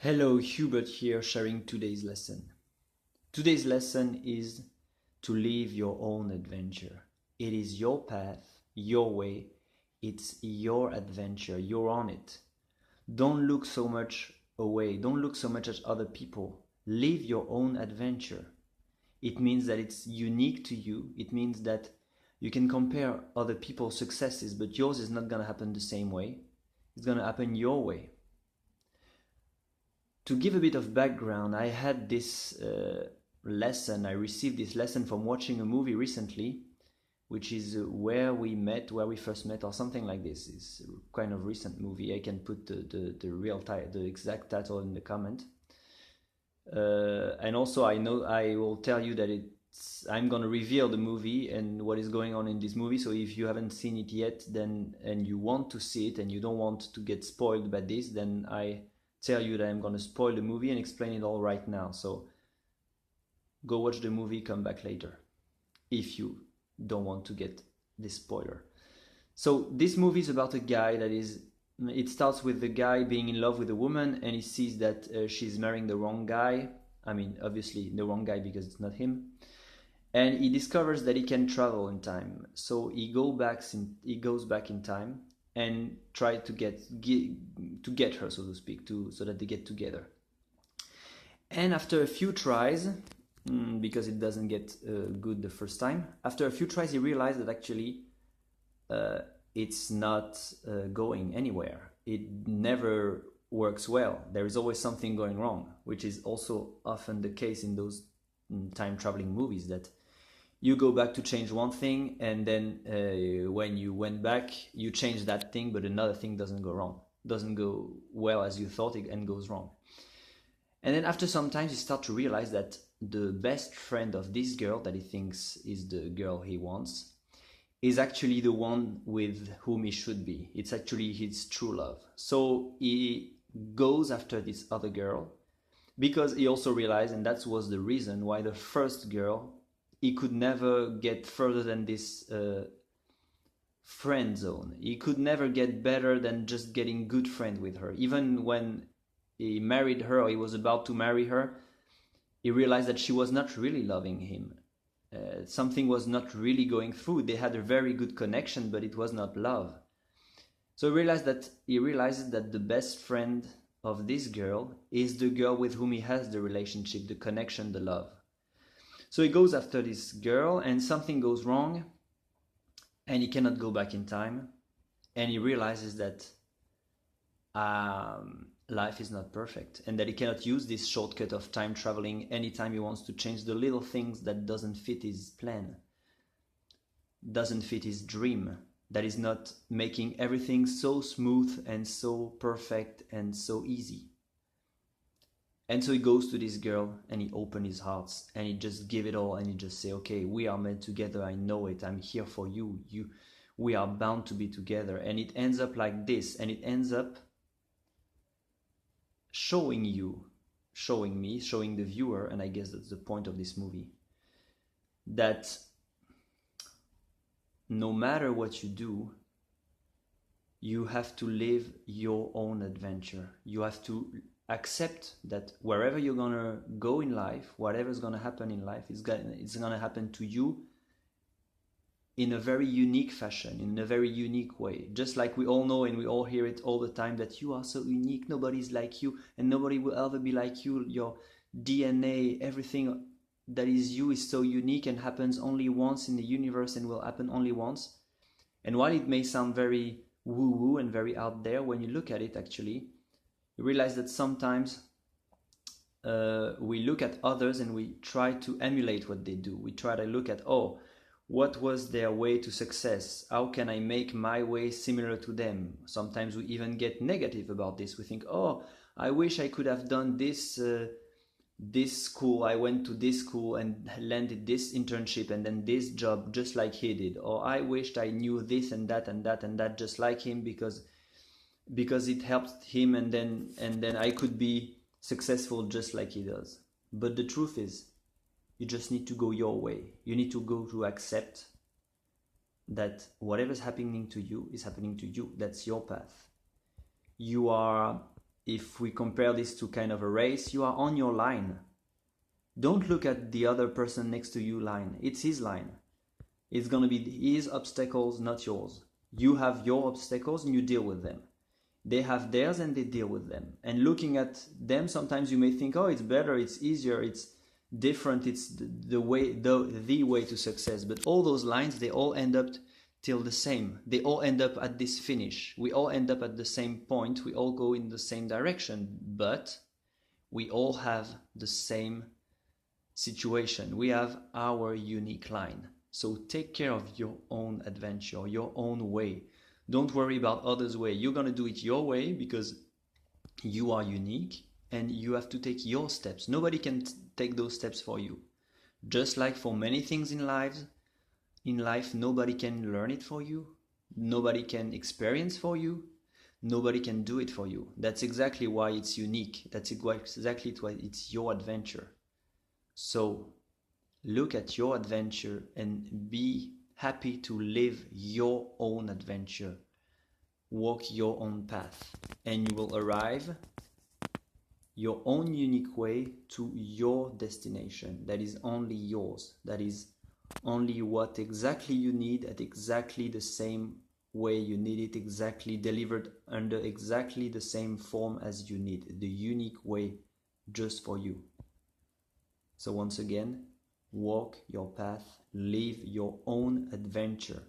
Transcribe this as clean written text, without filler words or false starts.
Hello, Hubert here sharing today's lesson. Today's lesson is to live your own adventure. It is your path, your way, it's your adventure, you're on it. Don't look so much away, don't look so much at other people. Live your own adventure. It means that it's unique to you, it means that you can compare other people's successes, but yours is not gonna happen the same way. It's gonna happen your way. To give a bit of background, I had this lesson, I received this lesson from watching a movie recently, which is Where We First Met, or something like this. It's a kind of recent movie. I can put the exact title in the comment. And also I will tell you that I'm gonna reveal the movie and what is going on in this movie. So if you haven't seen it yet, then and you want to see it and you don't want to get spoiled by this, then I tell you that I'm going to spoil the movie and explain it all right now. So go watch the movie, come back later if you don't want to get this spoiler. So this movie is about a guy it starts with the guy being in love with a woman and he sees that she's marrying the wrong guy. I mean, obviously the wrong guy because it's not him. And he discovers that he can travel in time. So he goes back in time and try to get her, so to speak, so that they get together. And after a few tries, because it doesn't get good the first time, after a few tries he realized that actually it's not going anywhere. It never works well. There is always something going wrong, which is also often the case in those time traveling movies, that you go back to change one thing and then when you went back you change that thing, but another thing doesn't go well as you thought it, and goes wrong. And then after some time you start to realize that the best friend of this girl that he thinks is the girl he wants is actually the one with whom he should be. It's actually his true love. So he goes after this other girl because he also realized, and that was the reason why the first girl, he could never get further than this friend zone. He could never get better than just getting good friend with her. Even when he married her, or he was about to marry her, he realized that she was not really loving him. Something was not really going through. They had a very good connection, but it was not love. So he realizes that the best friend of this girl is the girl with whom he has the relationship, the connection, the love. So he goes after this girl and something goes wrong and he cannot go back in time, and he realizes that life is not perfect and that he cannot use this shortcut of time traveling anytime he wants to change the little things that doesn't fit his plan, doesn't fit his dream, that is not making everything so smooth and so perfect and so easy. And so he goes to this girl and he opens his heart and he just give it all and he just say, okay, we are meant together, I know it, I'm here for you, we are bound to be together. And it ends up like this, and it ends up showing the viewer, and I guess that's the point of this movie, that no matter what you do, you have to live your own adventure. You have to accept that wherever you're gonna go in life, whatever's gonna happen in life, it's gonna happen to you in a very unique fashion, in a very unique way. Just like we all know and we all hear it all the time, that you are so unique, nobody's like you, and nobody will ever be like you. Your DNA, everything that is you is so unique and happens only once in the universe and will happen only once. And while it may sound very woo-woo and very out there, when you look at it, actually you realize that sometimes we look at others and we try to emulate what they do. We try to look at, oh, what was their way to success? How can I make my way similar to them? Sometimes we even get negative about this. We think, oh, I wish I could have done this school. I went to this school and landed this internship and then this job just like he did. Or I wished I knew this and that and that and that just like him because it helped him, and then I could be successful just like he does. But the truth is, you just need to go your way. You need to go to accept that whatever's happening to you is happening to you. That's your path. You are if we compare this to kind of a race, you are on your line. Don't look at the other person next to you line. It's his line. It's going to be his obstacles, not yours. You have your obstacles and you deal with them. They have theirs and they deal with them. And looking at them, sometimes you may think, oh, it's better, it's easier, it's different, it's the way to success. But all those lines, they all end up till the same. They all end up at this finish. We all end up at the same point. We all go in the same direction, but we all have the same situation. We have our unique line. So take care of your own adventure, your own way. Don't worry about others' way. You're going to do it your way because you are unique and you have to take your steps. Nobody can take those steps for you. Just like for many things in life, nobody can learn it for you. Nobody can experience for you. Nobody can do it for you. That's exactly why it's unique. That's exactly why it's your adventure. So look at your adventure and be happy to live your own adventure. Walk your own path and you will arrive your own unique way to your destination. That is only yours. That is only what exactly you need at exactly the same way you need it, exactly delivered under exactly the same form as you need. The unique way just for you. So once again, walk your path, live your own adventure.